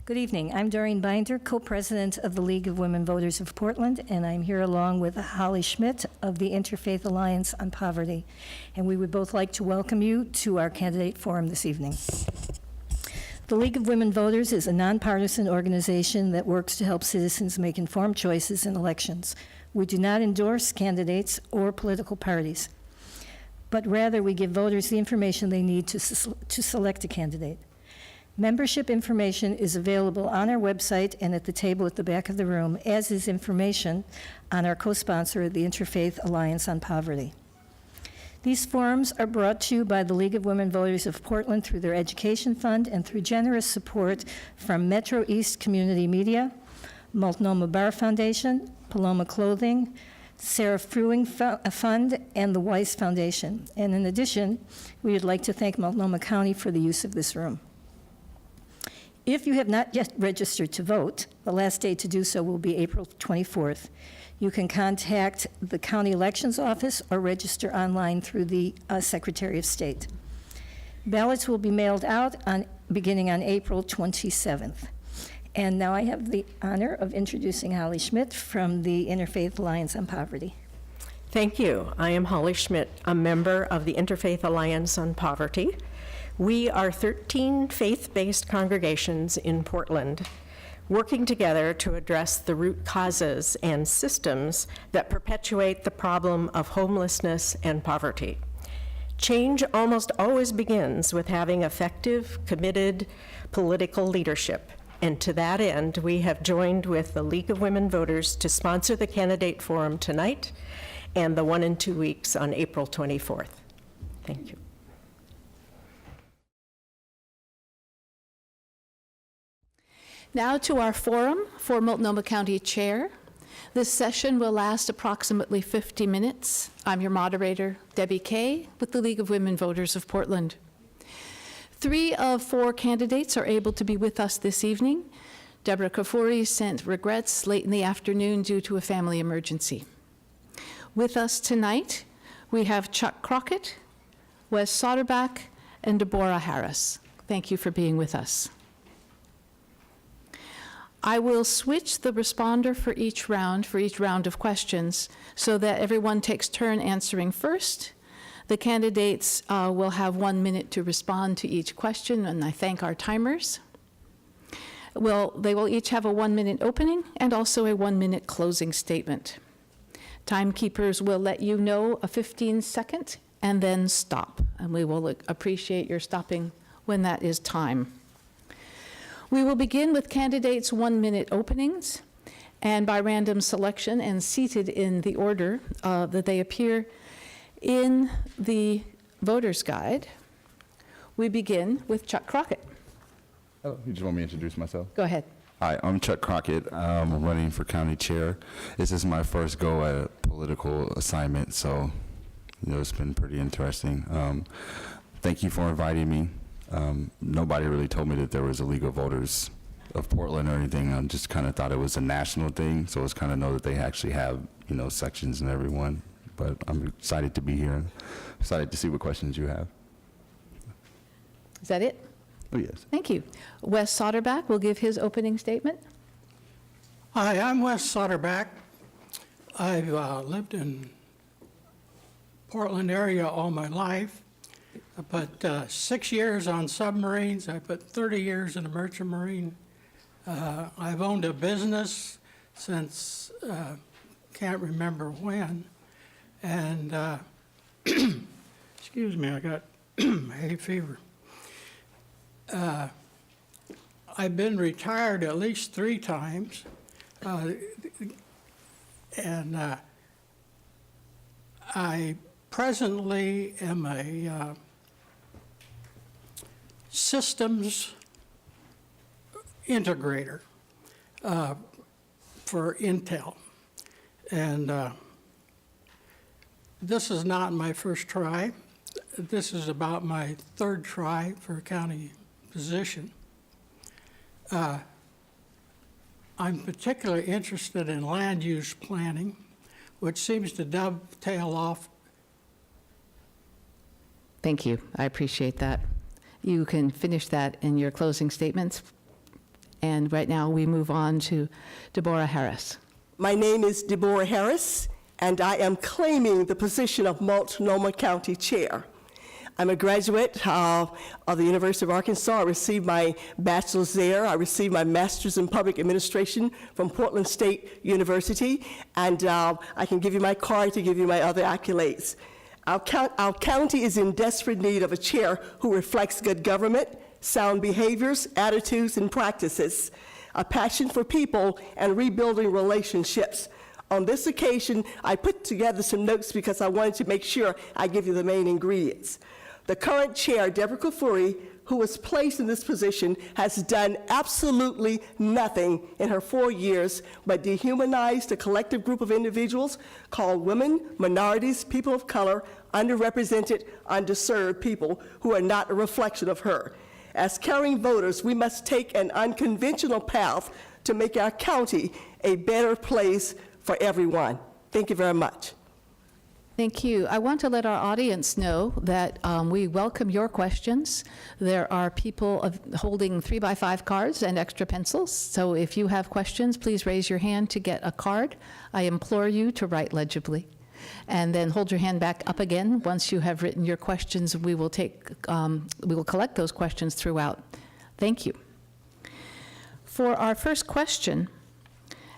Good evening. I'm Doreen Binder, co-president of the League of Women Voters of Portland, and I'm here along with Holly Schmidt of the Interfaith Alliance on Poverty. And we would both like to welcome you to our candidate forum this evening. The League of Women Voters is a nonpartisan organization that works to help citizens make informed choices in elections. We do not endorse candidates or political parties, but rather we give voters the information they need to select a candidate. Membership information is available on our website and at the table at the back of the room, as is information on our co-sponsor, the Interfaith Alliance on Poverty. These forums are brought to you by the League of Women Voters of Portland through their education fund and through generous support from Metro East Community Media, Multnomah Bar Foundation, Paloma Clothing, Sarah Fruing Fund, and the Weiss Foundation. And in addition, we would like to thank Multnomah County for the use of this room. If you have not yet registered to vote, the last day to do so will be April 24th. You can contact the County Elections Office or register online through the Secretary of State. Ballots will be mailed out beginning on April 27th. And now I have the honor of introducing Holly Schmidt from the Interfaith Alliance on Poverty. Thank you. I am Holly Schmidt, a member of the Interfaith Alliance on Poverty. We are 13 faith-based congregations in Portland, working together to address the root causes and systems that perpetuate the problem of homelessness and poverty. Change almost always begins with having effective, committed political leadership. And to that end, we have joined with the League of Women Voters to sponsor the candidate forum tonight and the 1 and 2 weeks on April 24th. Thank you. Now to our forum for Multnomah County Chair. This session will last approximately 50 minutes. I'm your moderator, Debbie Kay, with the League of Women Voters of Portland. 3 of 4 candidates are able to be with us this evening. Deborah Kafuri sent regrets late in the afternoon due to a family emergency. With us tonight, we have Chuck Crockett, Wes Soderback, and Deborah Harris. Thank you for being with us. I will switch the responder for each round of questions, so that everyone takes turn answering first. The candidates will have 1 minute to respond to each question, and I thank our timers. They will each have a 1-minute opening and also a 1-minute closing statement. Timekeepers will let you know a 15-second and then stop, and we will appreciate your stopping when that is time. We will begin with candidates' 1-minute openings, and by random selection and seated in the order that they appear in the voter's guide. We begin with Chuck Crockett. Oh, you just want me to introduce myself? Go ahead. Hi, I'm Chuck Crockett. I'm running for county chair. This is my first go at a political assignment, so it's been pretty interesting. Thank you for inviting me. Nobody really told me that there was a League of Voters of Portland or anything. I just kind of thought it was a national thing, so it's kind of know that they actually have, sections in everyone. But I'm excited to be here and excited to see what questions you have. Is that it? Oh, yes. Thank you. Wes Soderback will give his opening statement. Hi, I'm Wes Soderback. I've lived in Portland area all my life. I put 6 years on submarines. I put 30 years in a merchant marine. I've owned a business since can't remember when. And excuse me, I got hay fever. I've been retired at least 3 times. And I presently am a systems integrator for Intel. And this is not my first try. This is about my 3rd try for a county position. I'm particularly interested in land use planning, which seems to dovetail off. Thank you. I appreciate that. You can finish that in your closing statements. And right now, we move on to Deborah Harris. My name is Deborah Harris, and I am claiming the position of Multnomah County Chair. I'm a graduate of the University of Arkansas. I received my bachelor's there. I received my master's in public administration from Portland State University, and I can give you my card to give you my other accolades. Our county is in desperate need of a chair who reflects good government, sound behaviors, attitudes, and practices, a passion for people, and rebuilding relationships. On this occasion, I put together some notes because I wanted to make sure I give you the main ingredients. The current chair, Deborah Kafuri, who was placed in this position, has done absolutely nothing in her 4 years but dehumanized a collective group of individuals called women, minorities, people of color, underrepresented, underserved people who are not a reflection of her. As caring voters, we must take an unconventional path to make our county a better place for everyone. Thank you very much. Thank you. I want to let our audience know that we welcome your questions. There are people holding 3x5 cards and extra pencils, so if you have questions, please raise your hand to get a card. I implore you to write legibly, and then hold your hand back up again. Once you have written your questions, we will collect those questions throughout. Thank you. For our first question,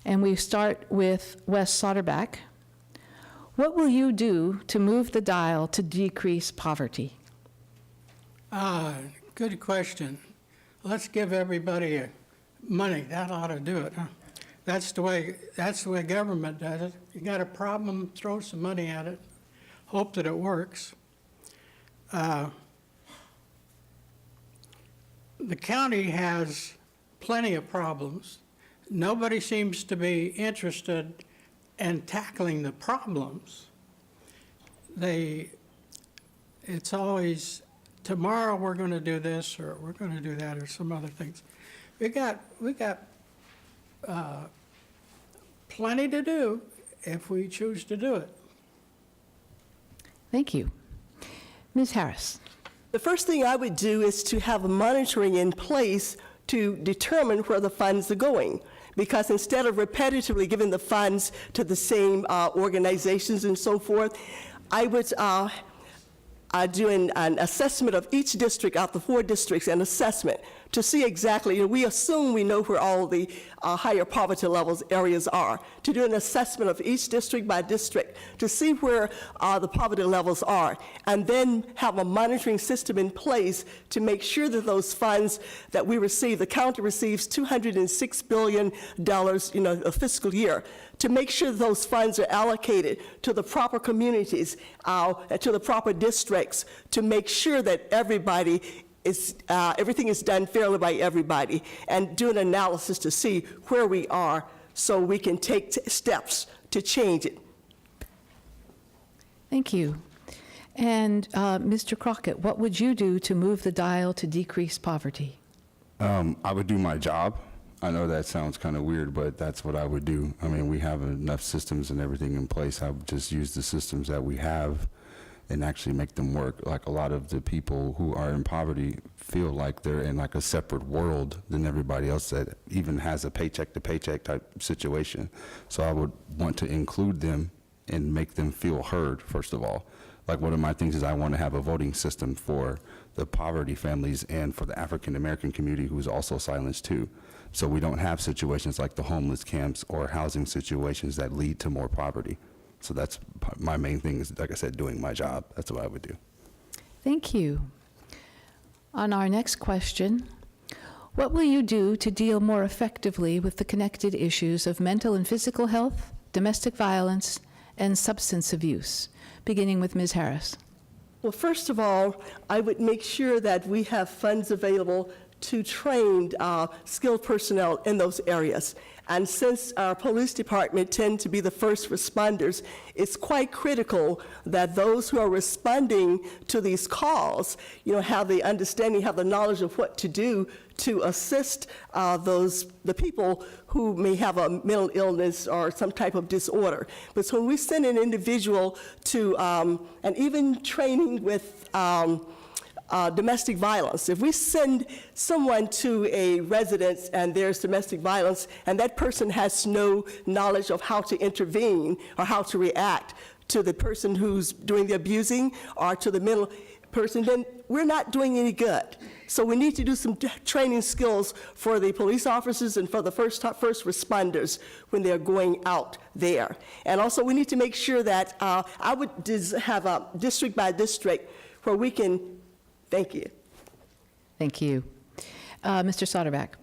and we start with Wes Soderback. What will you do to move the dial to decrease poverty? Good question. Let's give everybody money. That ought to do it, huh? That's the way government does it. You got a problem, throw some money at it, hope that it works. The county has plenty of problems. Nobody seems to be interested in tackling the problems. It's always, tomorrow we're going to do this, or we're going to do that, or some other things. We got plenty to do if we choose to do it. Thank you. Ms. Harris. The first thing I would do is to have monitoring in place to determine where the funds are going. Because instead of repetitively giving the funds to the same organizations and so forth, I would do an assessment of each district out the 4 districts, an assessment to see exactly, we assume we know where all the higher poverty levels areas are, to do an assessment of each district by district to see where the poverty levels are, and then have a monitoring system in place to make sure that those funds that we receive, the county receives $206 billion, a fiscal year, to make sure that those funds are allocated to the proper communities, to the proper districts, to make sure that everybody everything is done fairly by everybody, and do an analysis to see where we are so we can take steps to change it. Thank you. And Mr. Crockett, what would you do to move the dial to decrease poverty? I would do my job. I know that sounds kind of weird, but that's what I would do. I mean, we have enough systems and everything in place. I would just use the systems that we have and actually make them work. Like, a lot of the people who are in poverty feel like they're in like a separate world than everybody else that even has a paycheck to paycheck type situation. So I would want to include them and make them feel heard, first of all. Like, one of my things is I want to have a voting system for the poverty families and for the African American community who's also silenced too. So we don't have situations like the homeless camps or housing situations that lead to more poverty. So that's my main thing, is, like I said, doing my job. That's what I would do. Thank you. On our next question, what will you do to deal more effectively with the connected issues of mental and physical health, domestic violence, and substance abuse? Beginning with Ms. Harris. Well, first of all, I would make sure that we have funds available to train skilled personnel in those areas. And since our police department tend to be the first responders, it's quite critical that those who are responding to these calls, have the understanding, have the knowledge of what to do to assist the people who may have a mental illness or some type of disorder. But when we send an individual to, and even training with domestic violence. If we send someone to a residence and there's domestic violence, and that person has no knowledge of how to intervene or how to react to the person who's doing the abusing or to the mental person, then we're not doing any good. So we need to do some training skills for the police officers and for the first responders when they're going out there. And also, we need to make sure that I would have a district by district where we can. Thank you. Thank you. Mr. Soderback.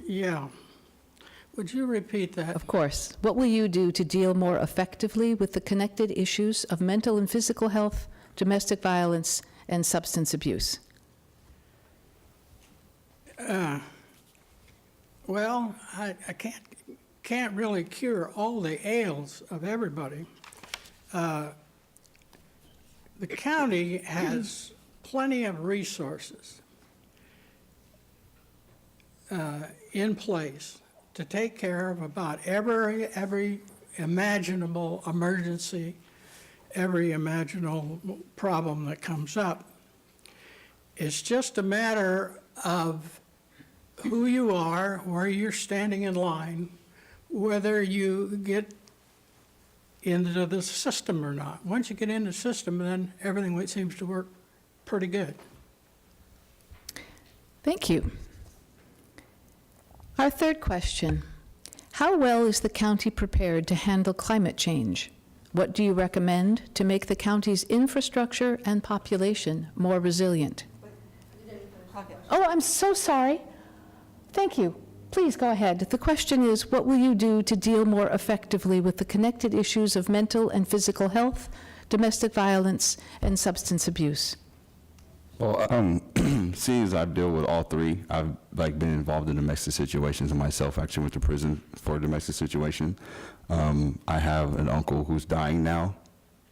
Yeah. Would you repeat that? Of course. What will you do to deal more effectively with the connected issues of mental and physical health, domestic violence, and substance abuse? Well, I can't really cure all the ails of everybody. The county has plenty of resources in place to take care of about every imaginable emergency, every imaginable problem that comes up. It's just a matter of who you are, where you're standing in line, whether you get into the system or not. Once you get in the system, then everything seems to work pretty good. Thank you. Our third question, how well is the county prepared to handle climate change? What do you recommend to make the county's infrastructure and population more resilient? Oh, I'm so sorry. Thank you. Please go ahead. The question is, what will you do to deal more effectively with the connected issues of mental and physical health, domestic violence, and substance abuse? Well, seeing as I deal with all three, I've been involved in domestic situations, and myself actually went to prison for a domestic situation. I have an uncle who's dying now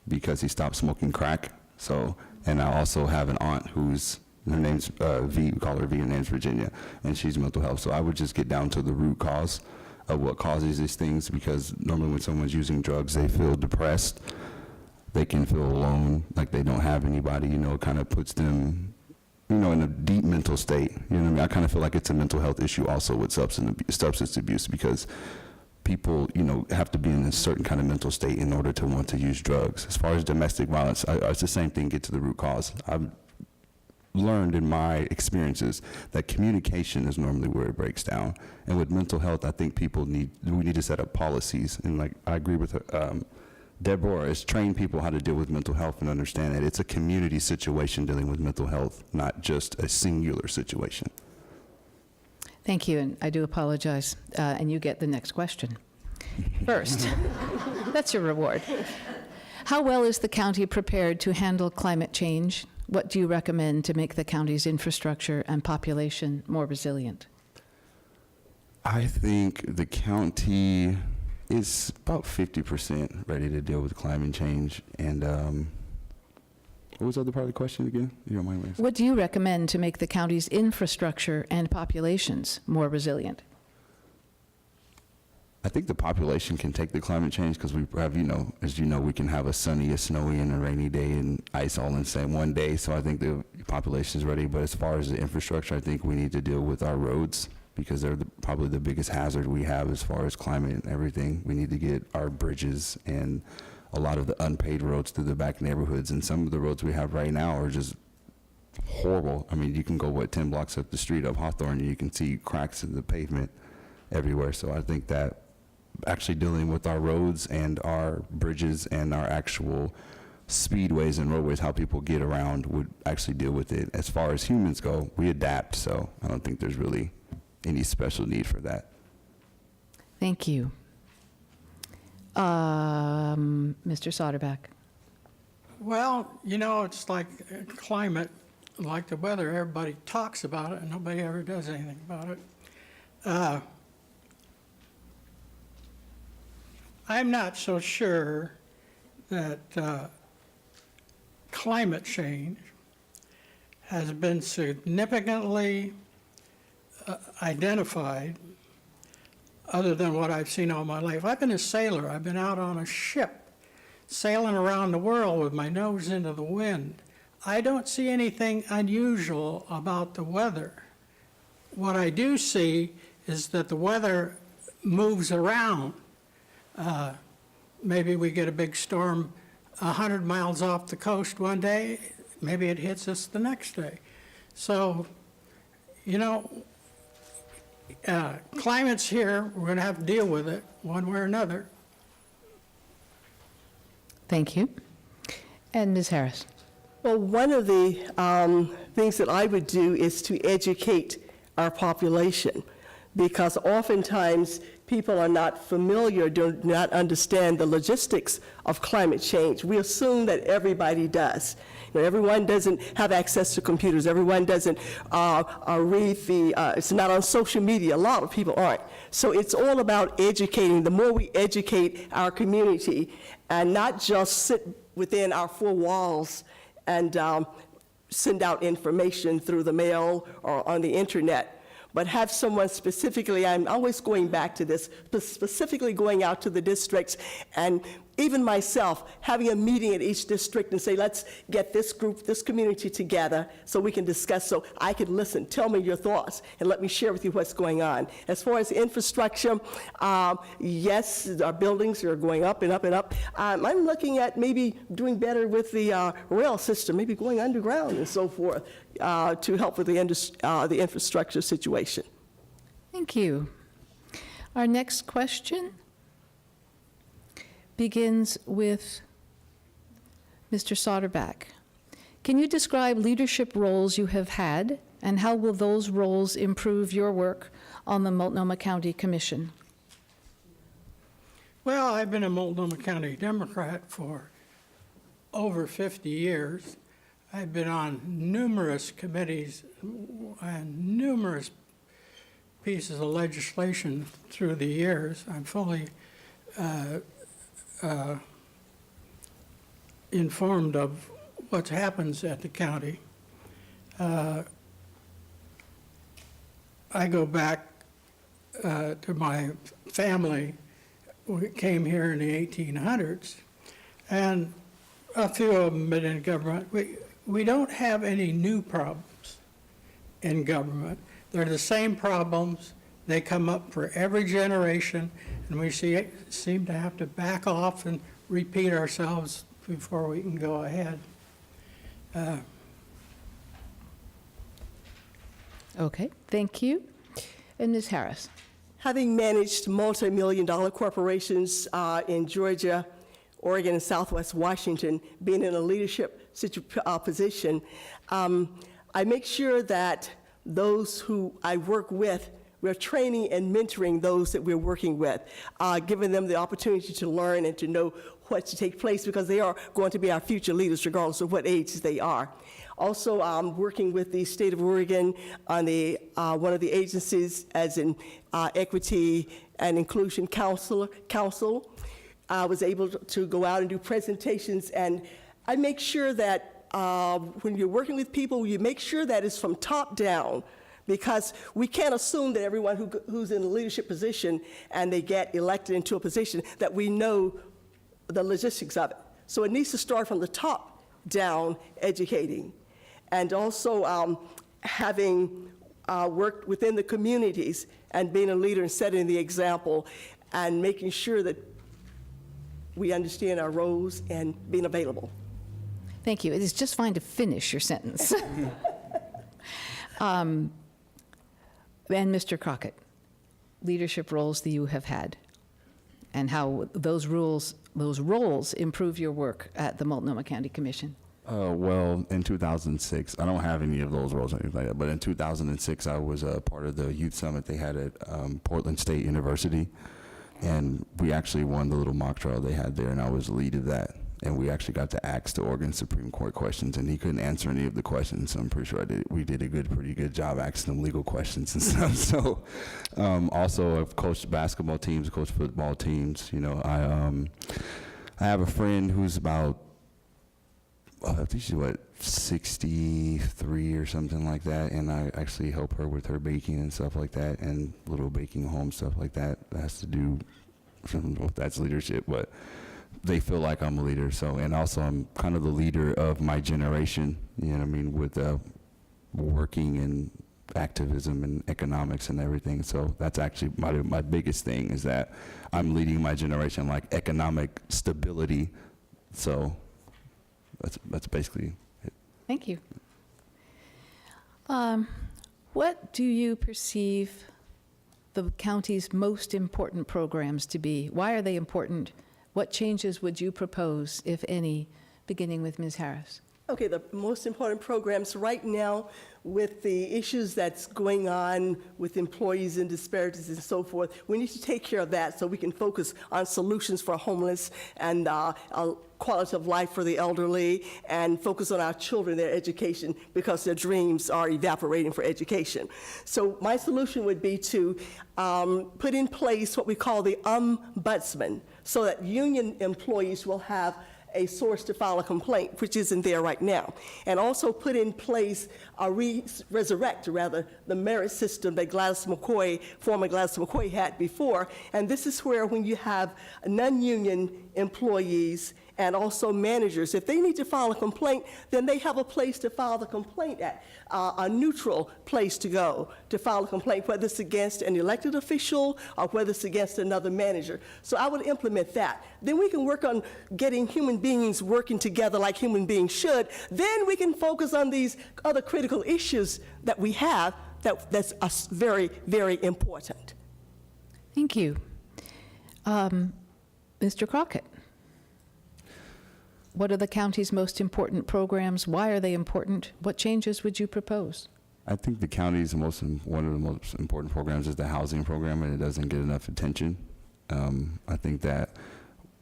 because he stopped smoking crack. So, and I also have an aunt who's, her name's V, we call her V, her name's Virginia, and she's mental health. So I would just get down to the root cause of what causes these things, because normally when someone's using drugs, they feel depressed. They can feel alone, like they don't have anybody, it kind of puts them, in a deep mental state. You know what I mean? I kind of feel like it's a mental health issue also with substance abuse, because people, have to be in a certain kind of mental state in order to want to use drugs. As far as domestic violence, it's the same thing, get to the root cause. I've learned in my experiences that communication is normally where it breaks down. And with mental health, I think we need to set up policies. And I agree with Deborah, is train people how to deal with mental health and understand that it's a community situation dealing with mental health, not just a singular situation. Thank you, and I do apologize, and you get the next question. First, that's your reward. How well is the county prepared to handle climate change? What do you recommend to make the county's infrastructure and population more resilient? I think the county is about 50% ready to deal with climate change. And what was the other part of the question again? You don't mind me asking? What do you recommend to make the county's infrastructure and populations more resilient? I think the population can take the climate change, because we have, as you know, we can have a sunny, a snowy, and a rainy day and ice all in the same one day. So I think the population is ready. But as far as the infrastructure, I think we need to deal with our roads, because they're probably the biggest hazard we have as far as climate and everything. We need to get our bridges and a lot of the unpaved roads through the back neighborhoods. And some of the roads we have right now are just horrible. I mean, you can go, 10 blocks up the street of Hawthorne, and you can see cracks in the pavement everywhere. So I think that actually dealing with our roads and our bridges and our actual speedways and roadways, how people get around, would actually deal with it. As far as humans go, we adapt, so I don't think there's really any special need for that. Thank you. Mr. Soderback. Well, it's like climate, like the weather. Everybody talks about it, and nobody ever does anything about it. I'm not so sure that climate change has been significantly identified, other than what I've seen all my life. I've been a sailor. I've been out on a ship sailing around the world with my nose into the wind. I don't see anything unusual about the weather. What I do see is that the weather moves around. Maybe we get a big storm 100 miles off the coast one day, maybe it hits us the next day. So, you know, climate's here, we're going to have to deal with it one way or another. Thank you. And Ms. Harris? Well, one of the things that I would do is to educate our population, because oftentimes people are not familiar, do not understand the logistics of climate change. We assume that everybody does. You know, everyone doesn't have access to computers. Everyone doesn't read it's not on social media. A lot of people aren't. So it's all about educating. The more we educate our community and not just sit within our four walls and send out information through the mail or on the internet, but have someone specifically, I'm always going back to this, specifically going out to the districts, and even myself, having a meeting at each district and say, let's get this group, this community together so we can discuss, so I can listen, tell me your thoughts, and let me share with you what's going on. As far as infrastructure, yes, our buildings are going up and up and up. I'm looking at maybe doing better with the rail system, maybe going underground and so forth, to help with the infrastructure situation. Thank you. Our next question begins with Mr. Soderback. Can you describe leadership roles you have had, and how will those roles improve your work on the Multnomah County Commission? Well, I've been a Multnomah County Democrat for over 50 years. I've been on numerous committees and numerous pieces of legislation through the years. I'm fully informed of what happens at the county. I go back to my family. We came here in the 1800s, and a few of them been in government. We don't have any new problems in government. They're the same problems. They come up for every generation, and we seem to have to back off and repeat ourselves before we can go ahead. Okay, thank you. And Ms. Harris? Having managed multi-million-dollar corporations in Georgia, Oregon, and Southwest Washington, being in a leadership position, I make sure that those who I work with, we're training and mentoring those that we're working with, giving them the opportunity to learn and to know what to take place, because they are going to be our future leaders regardless of what age they are. Also, working with the state of Oregon on the one of the agencies as an Equity and Inclusion Council. I was able to go out and do presentations, and I make sure that when you're working with people, you make sure that it's from top down, because we can't assume that everyone who's in a leadership position and they get elected into a position that we know the logistics of it. So it needs to start from the top down, educating. And also having worked within the communities and being a leader and setting the example and making sure that we understand our roles and being available. Thank you. It is just fine to finish your sentence. And Mr. Crockett, leadership roles that you have had, and how those roles improve your work at the Multnomah County Commission. Well, in 2006, I don't have any of those roles or anything like that, but in 2006, I was a part of the youth summit they had at Portland State University, and we actually won the little mock trial they had there, and I was the lead of that. And we actually got to ask the Oregon Supreme Court questions, and he couldn't answer any of the questions, so I'm pretty sure we did a pretty good job asking him legal questions and stuff. So, also I've coached basketball teams, coached football teams. You know, I have a friend who's about, I think she's 63 or something like that, and I actually help her with her baking and stuff like that, and little baking home stuff like that. That has to do, I don't know if that's leadership, but they feel like I'm a leader. So, and also I'm kind of the leader of my generation, you know what I mean, with working in activism and economics and everything. So that's actually my biggest thing, is that I'm leading my generation, like economic stability. So that's basically it. Thank you. What do you perceive the county's most important programs to be? Why are they important? What changes would you propose, if any, beginning with Ms. Harris? Okay, the most important programs right now, with the issues that's going on with employees and disparities and so forth, we need to take care of that so we can focus on solutions for homeless and quality of life for the elderly, and focus on our children, their education, because their dreams are evaporating for education. So my solution would be to put in place what we call the ombudsman, so that union employees will have a source to file a complaint, which isn't there right now. And also put in place, resurrect rather, the merit system that former Gladys McCoy had before. And this is where, when you have non-union employees and also managers, if they need to file a complaint, then they have a place to file the complaint at, a neutral place to go to file a complaint, whether it's against an elected official or whether it's against another manager. So I would implement that. Then we can work on getting human beings working together like human beings should. Then we can focus on these other critical issues that we have that's very, very important. Thank you. Mr. Crockett, what are the county's most important programs? Why are they important? What changes would you propose? I think the county's one of the most important programs is the housing program, and it doesn't get enough attention. I think that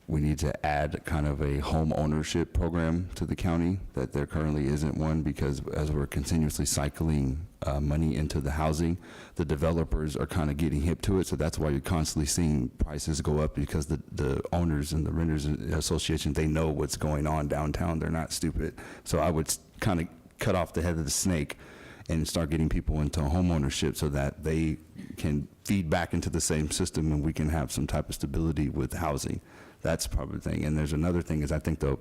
we need to add kind of a home ownership program to the county, that there currently isn't one, because as we're continuously cycling money into the housing, the developers are kind of getting hip to it. So that's why you're constantly seeing prices go up, because the owners and the renters association, they know what's going on downtown. They're not stupid. So I would kind of cut off the head of the snake and start getting people into home ownership, so that they can feed back into the same system and we can have some type of stability with housing. That's probably the thing. And there's another thing, is I think I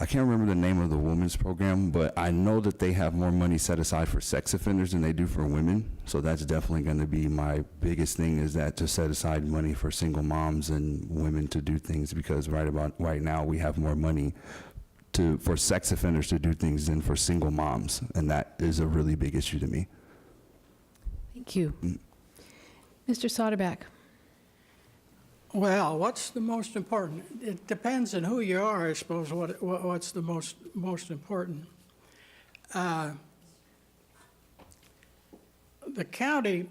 can't remember the name of the women's program, but I know that they have more money set aside for sex offenders than they do for women. So that's definitely going to be my biggest thing, is that to set aside money for single moms and women to do things, because right now we have more money for sex offenders to do things than for single moms, and that is a really big issue to me. Thank you. Mr. Soderback. Well, what's the most important? It depends on who you are, I suppose, what's the most important. The county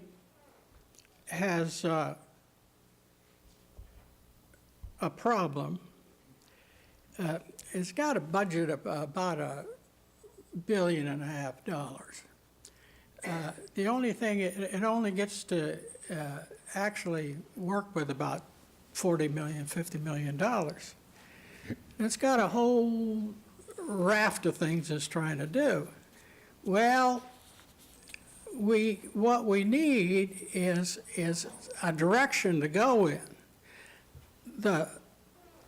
has a problem. It's got a budget of about $1.5 billion. The only thing, it only gets to actually work with about $40 million, $50 million. It's got a whole raft of things it's trying to do. Well, what we need is a direction to go in. The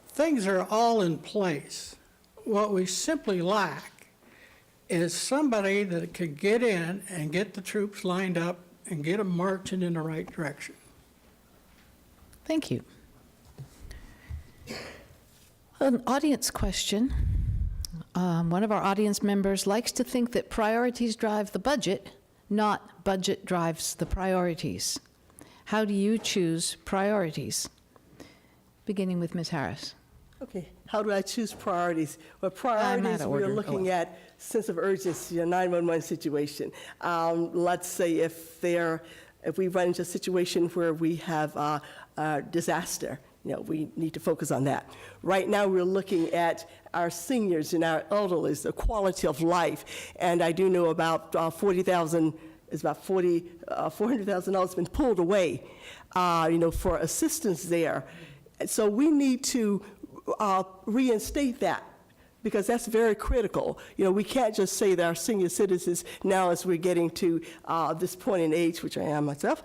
things are all in place. What we simply lack is somebody that can get in and get the troops lined up and get them marching in the right direction. Thank you. An audience question. One of our audience members likes to think that priorities drive the budget, not budget drives the priorities. How do you choose priorities? Beginning with Ms. Harris. Okay, how do I choose priorities? Well, priorities, of we're order. looking at sense of urgency, a 911 situation. Let's say if we run into a situation where we have a disaster, we need to focus on that. Right now, we're looking at our seniors and our elderly, the quality of life. And I do know about $400,000 been pulled away, for assistance there. So we need to reinstate that, because that's very critical. We can't just say that our senior citizens, now as we're getting to this point in age, which I am myself,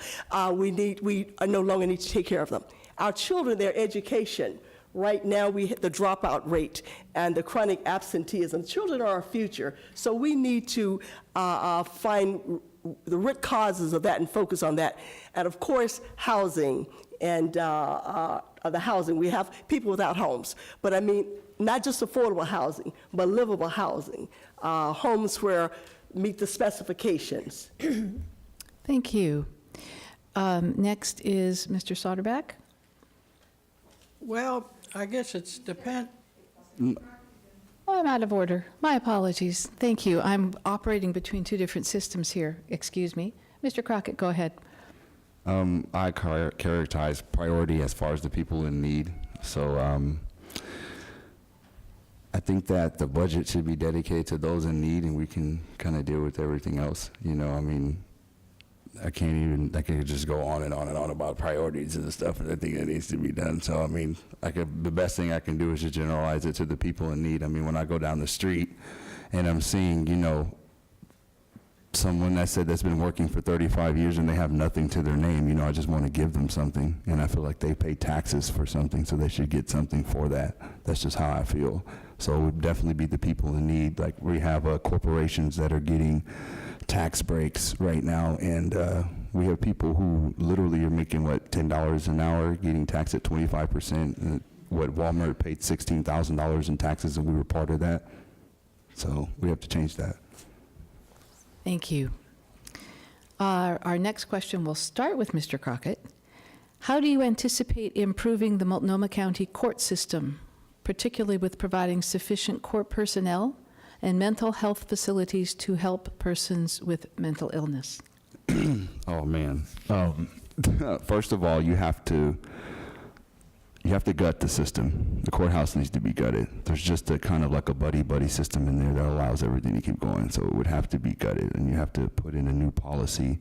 we no longer need to take care of them. Our children, their education. Right now, we hit the dropout rate and the chronic absenteeism. Children are our future, so we need to find the root causes of that and focus on that. And of course, housing and the housing. We have people without homes, but I mean, not just affordable housing, but livable housing, homes where meet the specifications. Thank you. Next is Mr. Soderback. Well, I guess it's depend. Oh, I'm out of order. My apologies. Thank you. I'm operating between two different systems here. Excuse me. Mr. Crockett, go ahead. I characterize priority as far as the people in need. So I think that the budget should be dedicated to those in need, and we can kind of deal with everything else. You know, I mean, I could just go on and on and on about priorities and the stuff and I think that needs to be done. So, I mean, the best thing I can do is just generalize it to the people in need. I mean, when I go down the street and I'm seeing, you know, someone that said that's been working for 35 years and they have nothing to their name, you know, I just want to give them something. And I feel like they pay taxes for something, so they should get something for that. That's just how I feel. So it would definitely be the people in need. Like, we have corporations that are getting tax breaks right now, and we have people who literally are making, what, $10 an hour, getting taxed at 25%. What, Walmart paid $16,000 in taxes, and we were part of that. So we have to change that. Thank you. Our next question will start with Mr. Crockett. How do you anticipate improving the Multnomah County court system, particularly with providing sufficient court personnel and mental health facilities to help persons with mental illness? Oh, man. First of all, you have to gut the system. The courthouse needs to be gutted. There's just a kind of like a buddy-buddy system in there that allows everything to keep going. So it would have to be gutted, and you have to put in a new policy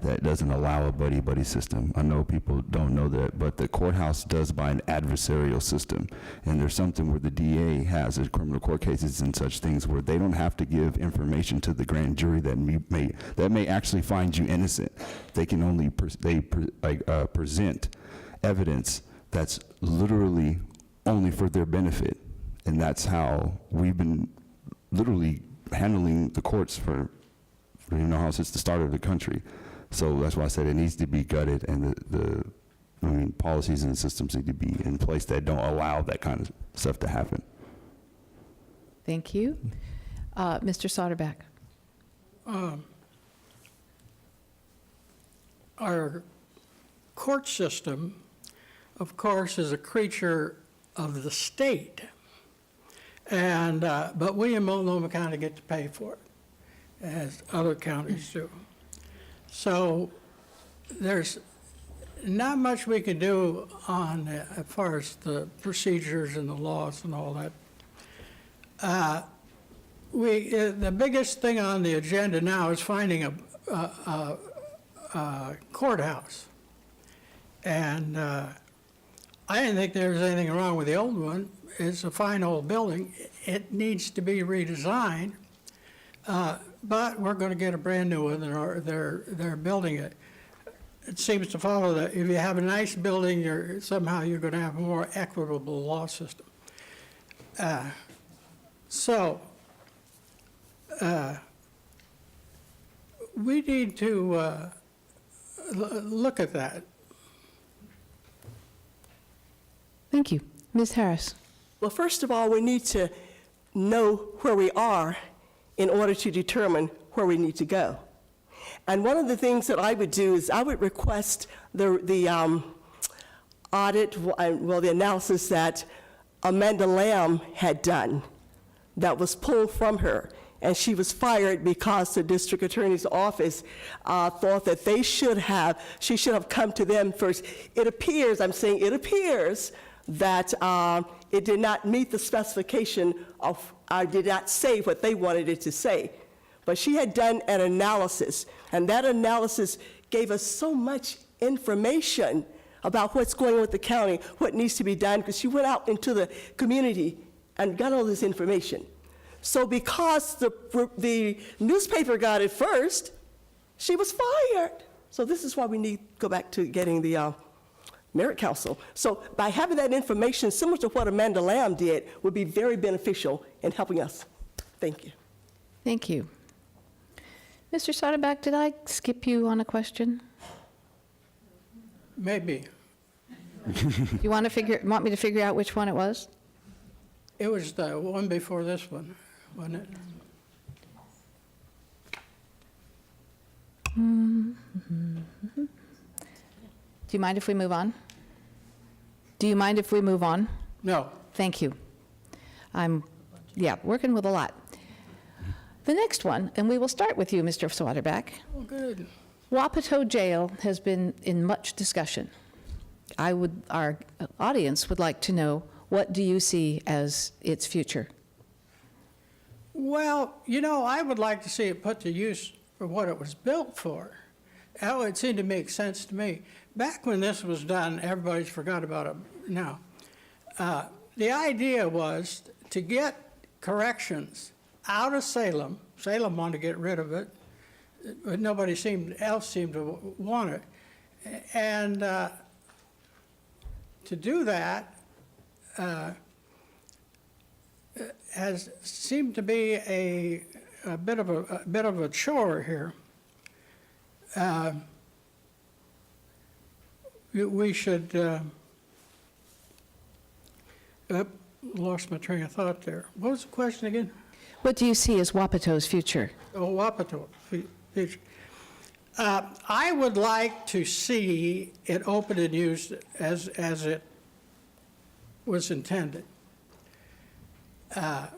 that doesn't allow a buddy-buddy system. I know people don't know that, but the courthouse does by an adversarial system. And there's something where the DA has criminal court cases and such things where they don't have to give information to the grand jury that may actually find you innocent. They can only present evidence that's literally only for their benefit. And that's how we've been literally handling the courts for you know, since the start of the country. So that's why I said it needs to be gutted, and the policies and systems need to be in place that don't allow that kind of stuff to happen. Thank you. Mr. Soderback. Our court system, of course, is a creature of the state, and but we in Multnomah County get to pay for it, as other counties do. So there's not much we can do on as far as the procedures and the laws and all that. The biggest thing on the agenda now is finding a courthouse, and I didn't think there was anything wrong with the old one. It's a fine old building. It needs to be redesigned, but we're going to get a brand new one, and they're building it. It seems to follow that if you have a nice building, somehow you're going to have a more equitable law system. We need to look at that. Thank you. Ms. Harris. Well, first of all, we need to know where we are in order to determine where we need to go. And one of the things that I would do is I would request the audit, the analysis that Amanda Lamb had done that was pulled from her. And she was fired because the district attorney's office thought that she should have come to them first. It appears that it did not meet the specification of, did not say what they wanted it to say. But she had done an analysis, and that analysis gave us so much information about what's going on with the county, what needs to be done, because she went out into the community and got all this information. So because the newspaper got it first, she was fired. So this is why we need to go back to getting the Merit Council. So by having that information, similar to what Amanda Lamb did, would be very beneficial in helping us. Thank you. Thank you. Mr. Soderback, did I skip you on a question? Maybe. Do you want me to figure out which one it was? It was the one before this one, wasn't it? Do you mind if we move on? Do you mind if we move on? No. Thank you. I'm, working with a lot. The next one, and we will start with you, Mr. Soderback. Oh, good. Wapato Jail has been in much discussion. Our audience would like to know, what do you see as its future? Well, I would like to see it put to use for what it was built for. That would seem to make sense to me. Back when this was done, everybody's forgot about it now. The idea was to get corrections out of Salem. Salem wanted to get rid of it, but nobody else seemed to want it. And to do that has seemed to be a bit of a chore here. We should. Lost my train of thought there. What was the question again? What do you see as Wapato's future? Oh, Wapato. I would like to see it open and used as it was intended.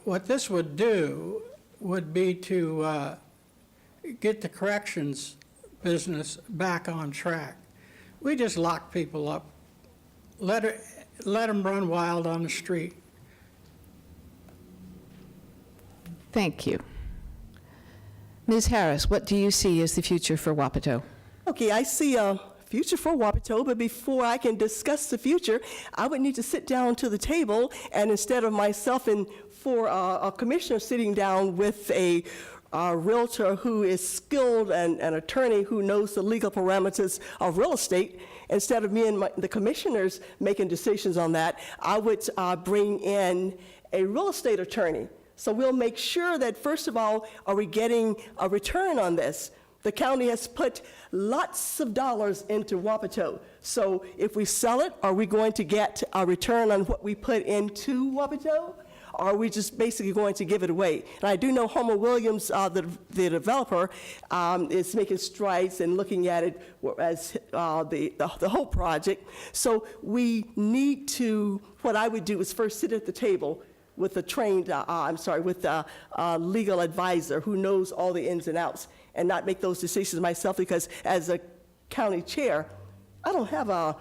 What this would do would be to get the corrections business back on track. We just lock people up, let them run wild on the street. Thank you. Ms. Harris, what do you see as the future for Wapato? Okay, I see a future for Wapato, but before I can discuss the future, I would need to sit down to the table, and instead of myself and four commissioners sitting down with a realtor who is skilled and an attorney who knows the legal parameters of real estate, instead of me and the commissioners making decisions on that, I would bring in a real estate attorney. So we'll make sure that, first of all, are we getting a return on this? The county has put lots of dollars into Wapato. So if we sell it, are we going to get a return on what we put into Wapato? Or are we just basically going to give it away? And I do know Homer Williams, the developer, is making strides and looking at it as the whole project. So we need to, what I would do is first sit at the table with a trained, with a legal advisor who knows all the ins and outs, and not make those decisions myself, because as a county chair, I don't have a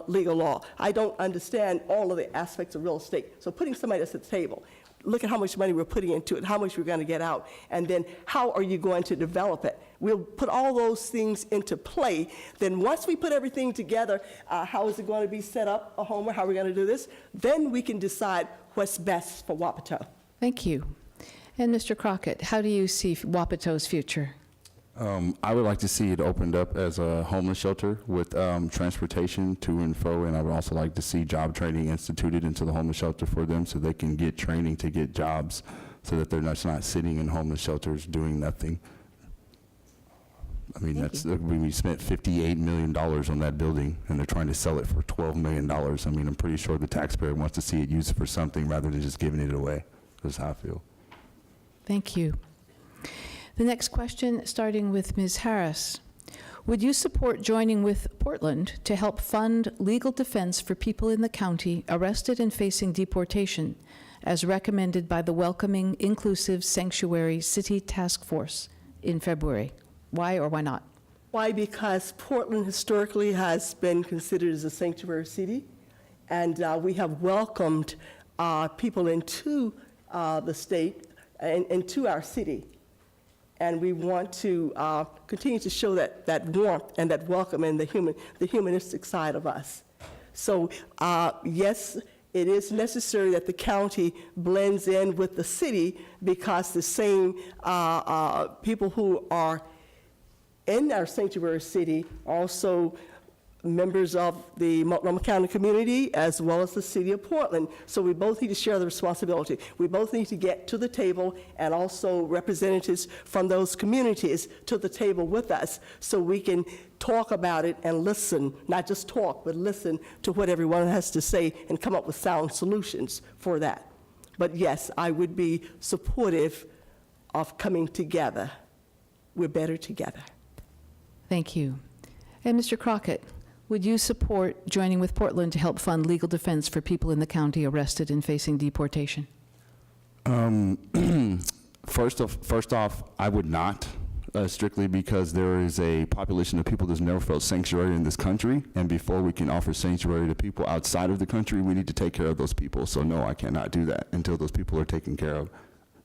legal law. I don't understand all of the aspects of real estate. So putting somebody else at the table, look at how much money we're putting into it, how much we're going to get out, and then how are you going to develop it? We'll put all those things into play. Then once we put everything together, how is it going to be set up, a Homer, how are we going to do this? Then we can decide what's best for Wapato. Thank you. And Mr. Crockett, how do you see Wapato's future? I would like to see it opened up as a homeless shelter with transportation to and fro, and I would also like to see job training instituted into the homeless shelter for them so they can get training to get jobs, so that they're not sitting in homeless shelters doing nothing. I mean, we spent $58 million on that building, and they're trying to sell it for $12 million. I mean, I'm pretty sure the taxpayer wants to see it used for something rather than just giving it away. That's how I feel. Thank you. The next question, starting with Ms. Harris. Would you support joining with Portland to help fund legal defense for people in the county arrested and facing deportation, as recommended by the Welcoming Inclusive Sanctuary City Task Force in February? Why or why not? Why? Because Portland historically has been considered as a sanctuary city, and we have welcomed people into the state and into our city. And we want to continue to show that warmth and that welcome and the humanistic side of us. So yes, it is necessary that the county blends in with the city, because the same people who are in our sanctuary city also members of the Multnomah County community as well as the city of Portland. So we both need to share the responsibility. We both need to get to the table, and also representatives from those communities to the table with us so we can talk about it and listen, not just talk, but listen to what everyone has to say and come up with sound solutions for that. But yes, I would be supportive of coming together. We're better together. Thank you. And Mr. Crockett, would you support joining with Portland to help fund legal defense for people in the county arrested and facing deportation? First off, I would not, strictly because there is a population of people that's never felt sanctuary in this country, and before we can offer sanctuary to people outside of the country, we need to take care of those people. So no, I cannot do that until those people are taken care of.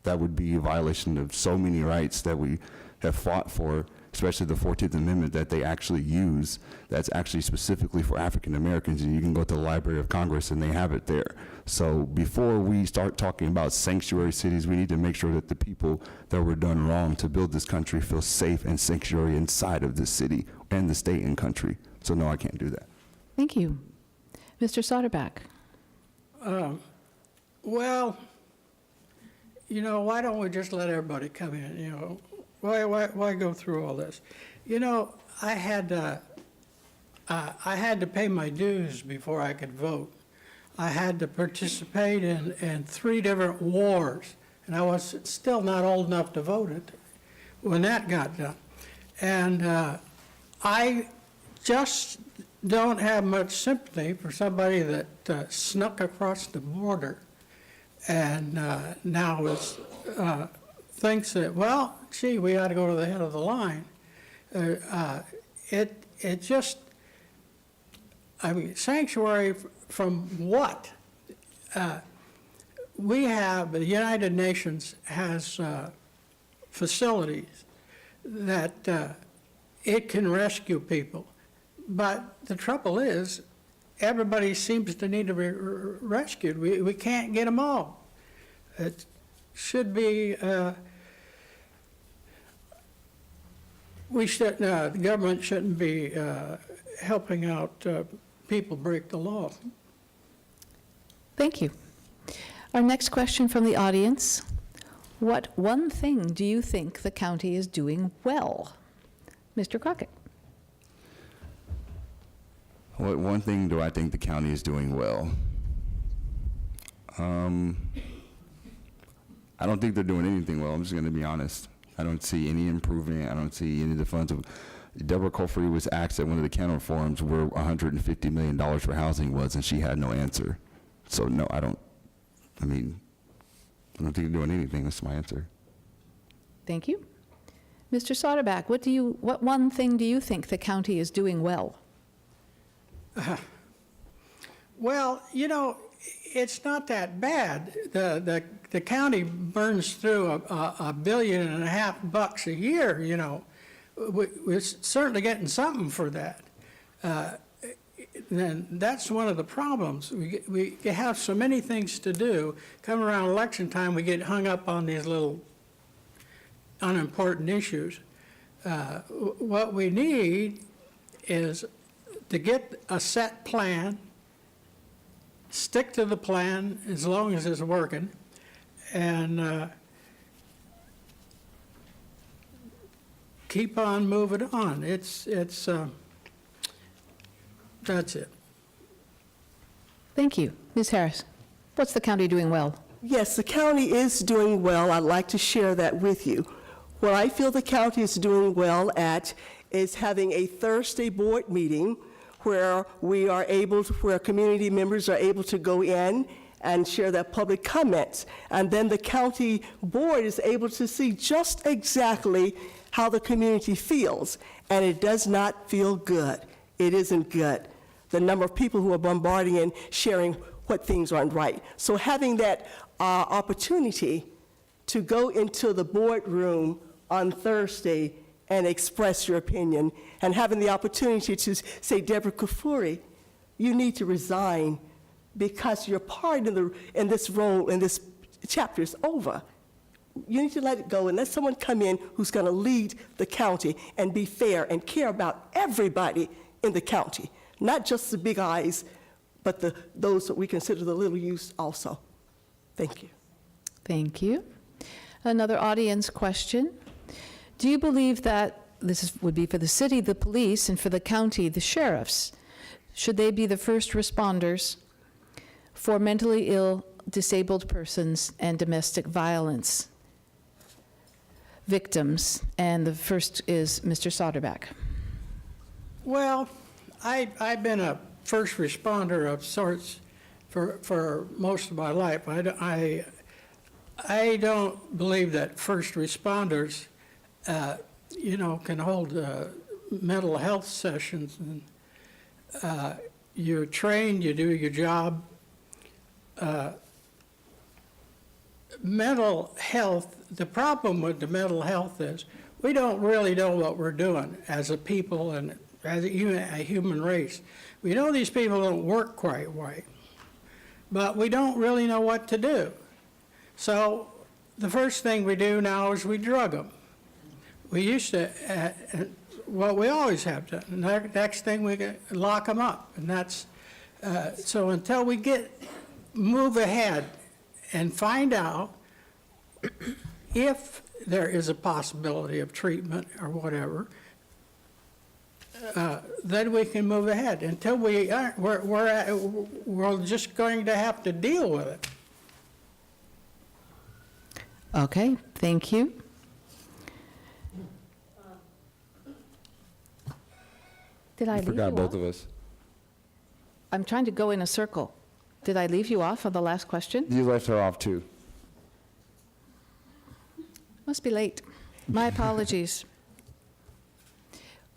That would be a violation of so many rights that we have fought for, especially the 14th Amendment that they actually use, that's actually specifically for African Americans, and you can go to the Library of Congress and they have it there. So before we start talking about sanctuary cities, we need to make sure that the people that were done wrong to build this country feel safe and sanctuary inside of this city and the state and country. So no, I can't do that. Thank you. Mr. Soderback. Well, you know, why don't we just let everybody come in, you know? Why go through all this? You know, I had to pay my dues before I could vote. I had to participate in 3 different wars, and I was still not old enough to vote when that got done. And I just don't have much sympathy for somebody that snuck across the border and now is thinks that, well, gee, we ought to go to the head of the line. It just, I mean, sanctuary from what? We have, the United Nations has facilities that it can rescue people. But the trouble is, everybody seems to need to be rescued. We can't get them all. It should be, the government shouldn't be helping out people break the law. Thank you. Our next question from the audience. What one thing do you think the county is doing well? Mr. Crockett. What one thing do I think the county is doing well? I don't think they're doing anything well. I'm just going to be honest. I don't see any improvement. I don't see any of the funds. Deborah Colfrey was asked at one of the counter forums where $150 million for housing was, and she had no answer. So no, I don't think they're doing anything. That's my answer. Thank you. Mr. Soderback, what one thing do you think the county is doing well? Well, you know, it's not that bad. The county burns through $1.5 billion a year, you know. We're certainly getting something for that. Then that's one of the problems. We have so many things to do. Come around election time, we get hung up on these little unimportant issues. What we need is to get a set plan, stick to the plan as long as it's working, and keep on moving on. That's it. Thank you. Ms. Harris, what's the county doing well? Yes, the county is doing well. I'd like to share that with you. What I feel the county is doing well at is having a Thursday board meeting where where community members are able to go in and share their public comments. And then the county board is able to see just exactly how the community feels. And it does not feel good. It isn't good. The number of people who are bombarding and sharing what things aren't right. So having that opportunity to go into the boardroom on Thursday and express your opinion, and having the opportunity to say, Deborah Kafuri, you need to resign because your part in this role, in this chapter is over. You need to let it go and let someone come in who's going to lead the county and be fair and care about everybody in the county. not just the big eyes, but those that we consider the little U's also. Thank you. Thank you. Another audience question. Do you believe that, would be for the city, the police, and for the county, the sheriffs, should they be the first responders for mentally ill, disabled persons and domestic violence victims? And the first is Mr. Soderback. Well, I've been a first responder of sorts for most of my life. I don't believe that first responders, can hold mental health sessions. And you're trained, you do your job. Mental health, the problem with the mental health is we don't really know what we're doing as a people and as a human race. We know these people don't work quite right, but we don't really know what to do. So the first thing we do now is we drug them. We used to, we always have done. The next thing we lock them up, and that's so until we move ahead and find out if there is a possibility of treatment or whatever, then we can move ahead. Until we aren't, we're just going to have to deal with it. Okay, thank you. Did I leave you Forgot both off? of us. I'm trying to go in a circle. Did I leave you off on the last question? You left her off too. Must be late. My apologies.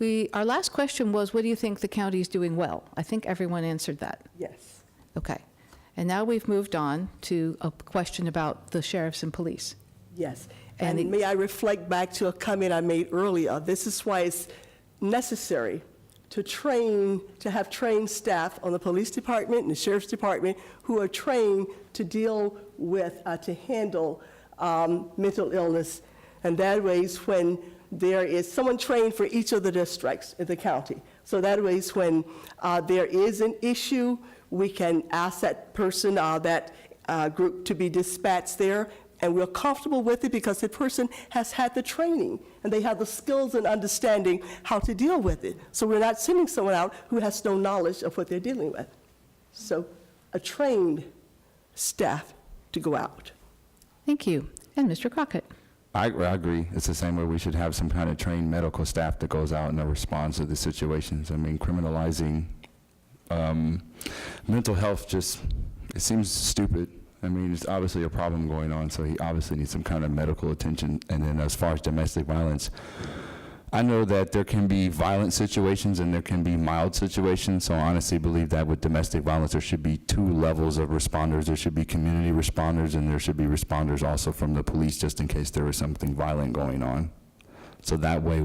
Our last question was, what do you think the county is doing well? I think everyone answered that. Yes. Okay. And now we've moved on to a question about the sheriffs and police. Yes. And And may I reflect back to a comment I made earlier? This is why it's necessary to have trained staff on the police department and the sheriff's department who are trained to deal with, to handle mental illness. And that way, when there is someone trained for each of the districts in the county. So that way, when there is an issue, we can ask that person, that group to be dispatched there, and we're comfortable with it because the person has had the training and they have the skills and understanding how to deal with it. So we're not sending someone out who has no knowledge of what they're dealing with. So a trained staff to go out. Thank you. And Mr. Crockett. I agree. It's the same way we should have some kind of trained medical staff that goes out and responds to the situations. I mean, criminalizing mental health it seems stupid. I mean, it's obviously a problem going on, so he obviously needs some kind of medical attention. And then as far as domestic violence, I know that there can be violent situations and there can be mild situations, so I honestly believe that with domestic violence, there should be two levels of responders. There should be community responders, and there should be responders also from the police, just in case there is something violent going on. So that way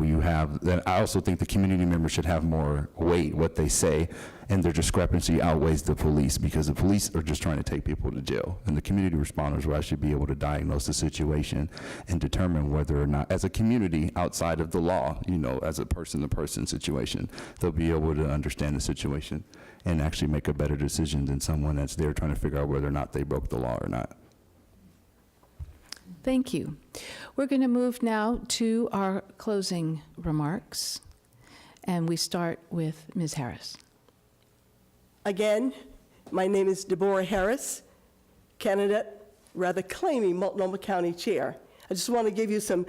then I also think the community members should have more weight, what they say, and their discrepancy outweighs the police, because the police are just trying to take people to jail. And the community responders will actually be able to diagnose the situation and determine whether or not, as a community outside of the law, as a person-to-person situation, they'll be able to understand the situation and actually make a better decision than someone that's there trying to figure out whether or not they broke the law or not. Thank you. We're going to move now to our closing remarks, and we start with Ms. Harris. Again, my name is Deborah Harris, candidate, claiming Multnomah County Chair. I just want to give you some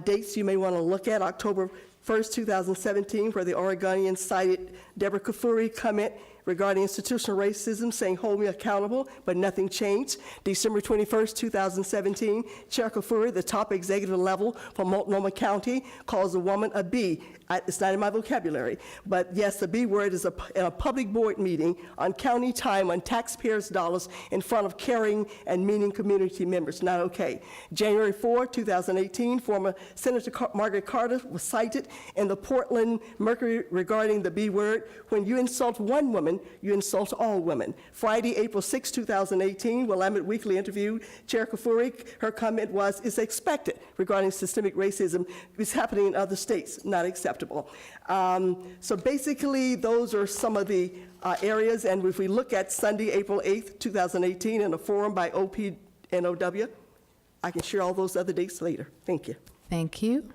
dates you may want to look at. October 1st, 2017, where the Oregonian cited Deborah Kafuri comment regarding institutional racism, saying, "Hold me accountable," but nothing changed. December 21st, 2017, Chair Kafuri, the top executive level for Multnomah County, calls a woman a B. It's not in my vocabulary, but yes, the B word is in a public board meeting on county time on taxpayers' dollars in front of caring and meaning community members. Not okay. January 4, 2018, former Senator Margaret Carter was cited in the Portland Mercury regarding the B word. When you insult one woman, women, you insult all women. Friday, April 6, 2018, Willamette Weekly interviewed Chair Kafuri. Her comment was, it's expected regarding systemic racism. It's happening in other states, not acceptable. So basically, those are some of the areas. And if we look at Sunday, April 8, 2018, in a forum by OPNOW, I can share all those other dates later. Thank you. Thank you.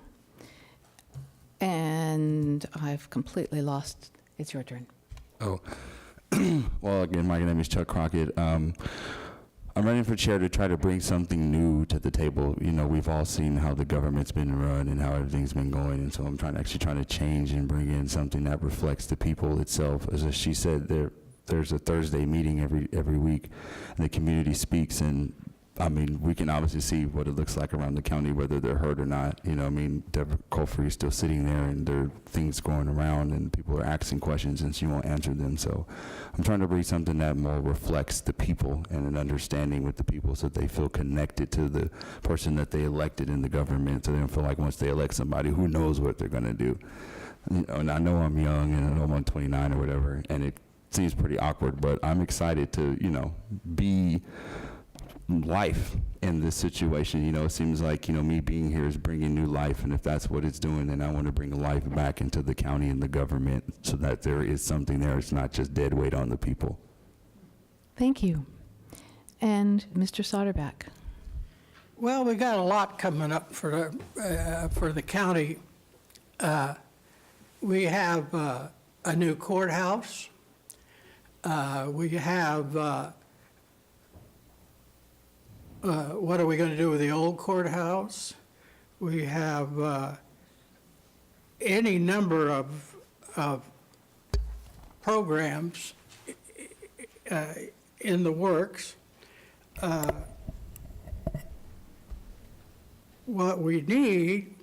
And I've completely lost. It's your turn. Oh, well, again, my name is Chuck Crockett. I'm running for chair to try to bring something new to the table. You know, we've all seen how the government's been run and how everything's been going, and so I'm trying to change and bring in something that reflects the people itself. As she said, there's a Thursday meeting every week, and the community speaks, and I mean, we can obviously see what it looks like around the county, whether they're heard or not. You know, I mean, Deborah Colfrey is still sitting there, and there are things going around, and people are asking questions, and she won't answer them. So I'm trying to bring something that more reflects the people and an understanding with the people so that they feel connected to the person that they elected in the government, so they don't feel like once they elect somebody, who knows what they're going to do. You know, and I know I'm young, and I know I'm 29 or whatever, and it seems pretty awkward, but I'm excited to, you know, be life in this situation. You know, it seems like, you know, me being here is bringing new life, and if that's what it's doing, then I want to bring life back into the county and the government so that there is something there. It's not just dead weight on the people. Thank you. And Mr. Soderback. Well, we got a lot coming up for the county. We have a new courthouse. We have what are we going to do with the old courthouse? We have any number of programs in the works. What we need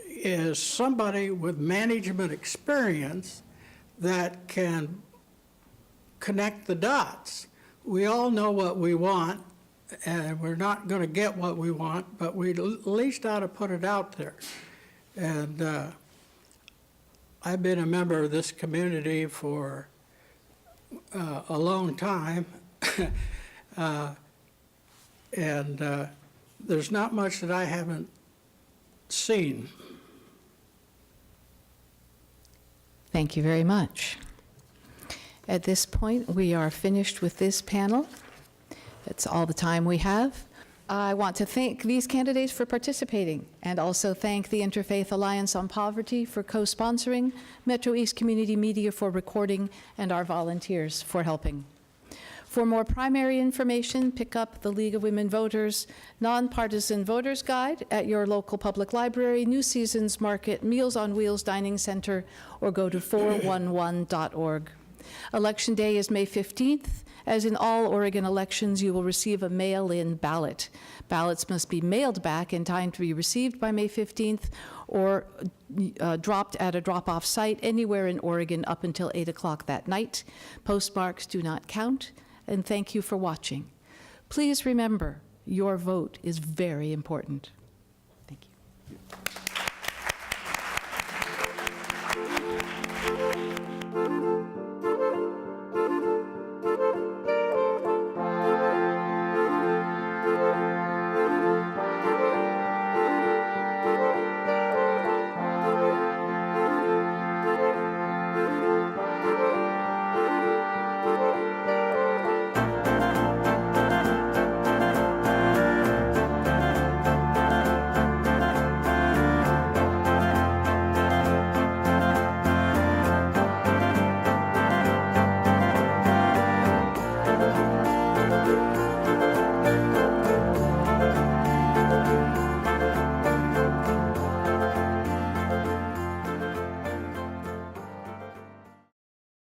is somebody with management experience that can connect the dots. We all know what we want, and we're not going to get what we want, but we at least ought to put it out there. And I've been a member of this community for a long time, and there's not much that I haven't seen. Thank you very much. At this point, we are finished with this panel. That's all the time we have. I want to thank these candidates for participating, and also thank the Interfaith Alliance on Poverty for co-sponsoring, Metro East Community Media for recording, and our volunteers for helping. For more primary information, pick up the League of Women Voters Nonpartisan Voters Guide at your local public library, New Seasons Market, Meals on Wheels Dining Center, or go to 411.org. Election Day is May 15th. As in all Oregon elections, you will receive a mail-in ballot. Ballots must be mailed back in time to be received by May 15th or dropped at a drop-off site anywhere in Oregon up until 8 o'clock that night. Postmarks do not count, and thank you for watching. Please remember, your vote is very important. Thank you.